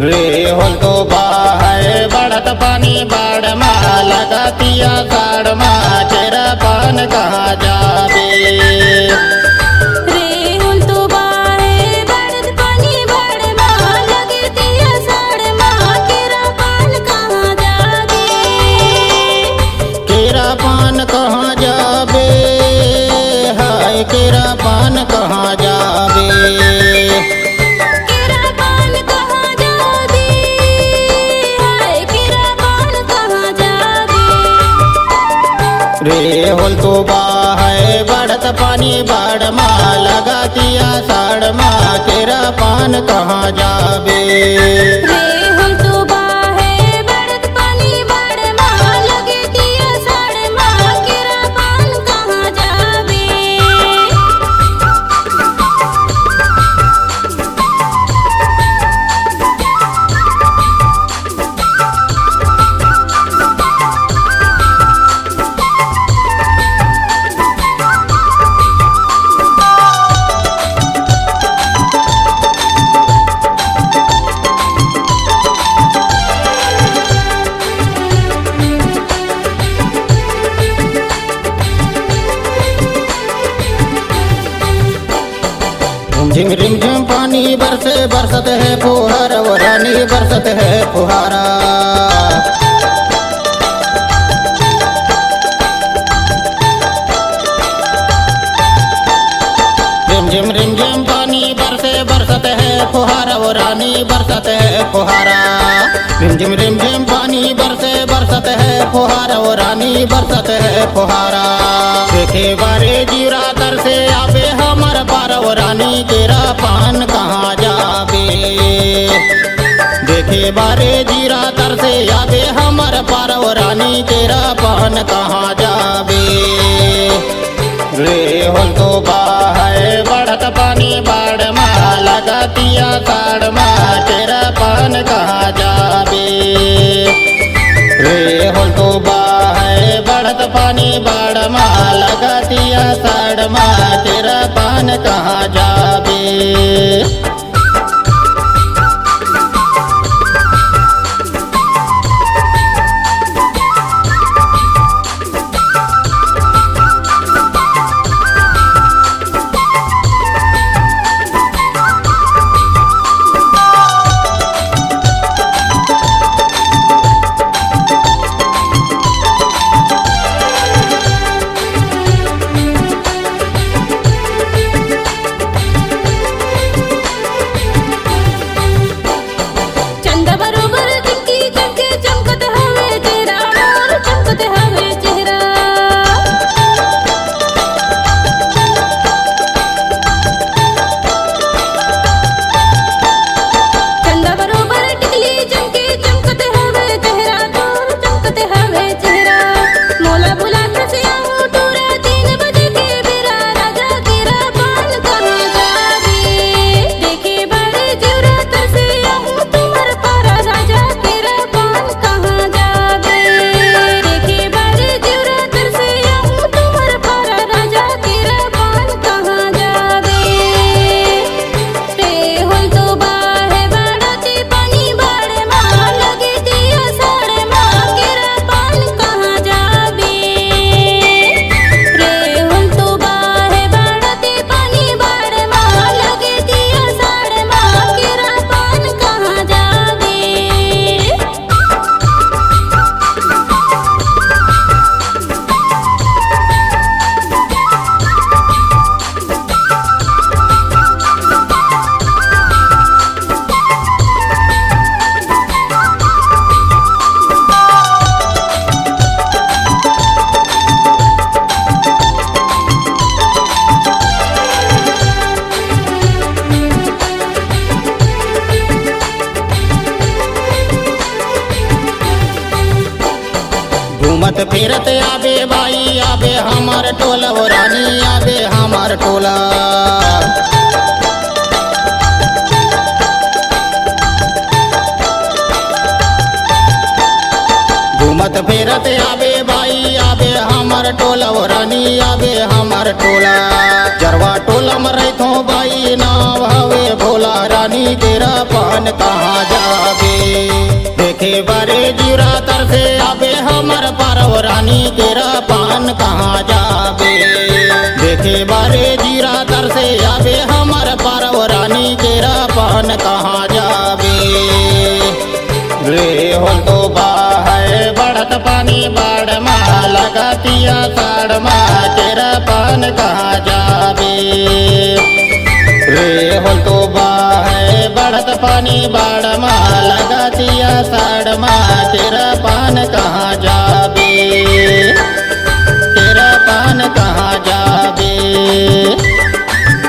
रे होल तो बाहे बढ़त पानी बाढ़ मा लगतिया साढ़ मा तेरा पान कहाँ जाबे। रे होल तो बाहे बढ़त पानी बाढ़ मा लगतिया साढ़ मा तेरा पान कहाँ जाबे। तेरा पान कहाँ जाबे हाय तेरा पान कहाँ जाबे। रे होल तो बाहे बढ़त पानी बाढ़ मा लगतिया साढ़ मा तेरा पान कहाँ जाबे। रे होल तो बाहे बढ़त पानी बाढ़ मा लगतिया साढ़ मा तेरा पान कहाँ जाबे। झिम रिम झिम पानी बरसे बरसत है फुहारा वो रानी बरसत है फुहारा। झिम झिम रिम झिम पानी बरसे बरसत है फुहारा वो रानी बरसत है फुहारा। झिम झिम रिम झिम पानी बरसे बरसत है फुहारा वो रानी बरसत है फुहारा। देखे बारे जीरा तर से आबे हमर पार वो रानी तेरा पान कहाँ जाबे। देखे बारे जीरा तर से आबे हमर पार वो रानी तेरा पान कहाँ जाबे। रे होल तो बाहे बढ़त पानी बाढ़ मा लगतिया साढ़ मा तेरा पान कहाँ जाबे। रे होल तो बाहे बढ़त पानी बाढ़ मा लगतिया साढ़ मा तेरा पान कहाँ जाबे। चंदा बरोबर चिमकी चमके चमकत हवे तेरा मोर चमकत हवे चेहरा। चंदा बरोबर टिकली चमके चमकत हवे चेहरा मोर चमकत हवे चेहरा। मोला बुलात से आऊं टूरा 3 बजे के बेरा राजा तेरा पान कहाँ जाबे। देखे बड़े जीवरा तर से आऊं तुम्हार पारा राजा तेरा पान कहाँ जाबे। देखे बड़े जीवरा तर से आऊं तुम्हार पारा राजा तेरा पान कहाँ जाबे। रे होल तो बाहे बढ़ते पानी बाढ़ मा लगतिया साढ़ मा तेरा पान कहाँ जाबे। रे होल तो बाहे बढ़ते पानी बाढ़ मा लगतिया साढ़ मा तेरा पान कहाँ जाबे। घूमत फिरत आबे बाई आबे हमार टोला वो रानी आबे हमार टोला। घूमत फिरत आबे बाई आबे हमार टोला वो रानी आबे हमार टोला। जरवा टोला में रही बाई नाव हवे भोला। रानी तेरा पान कहाँ जाबे। देखे बारे जीरा तरसे आबे हमर पारव रानी तेरा पान कहाँ जाबे। देखे बारे जीरा तरसे आबे हमर पारव रानी तेरा पान कहाँ जाबे। रे होल तो है बढ़त पानी बाढ़ मा लगातिया साड़ मा तेरा पान कहाँ जाबे। रे होल तो है बढ़त पानी बाढ़ मा लगातिया साड़ मा तेरा पान कहाँ जाबे। तेरा पान कहाँ जाबे।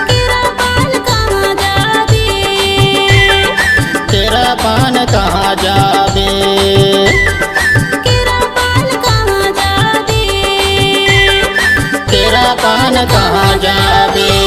तेरा पान कहाँ जाबे। तेरा पान कहाँ जाबे। तेरा पान कहाँ जाबे। तेरा पान कहाँ जाबे।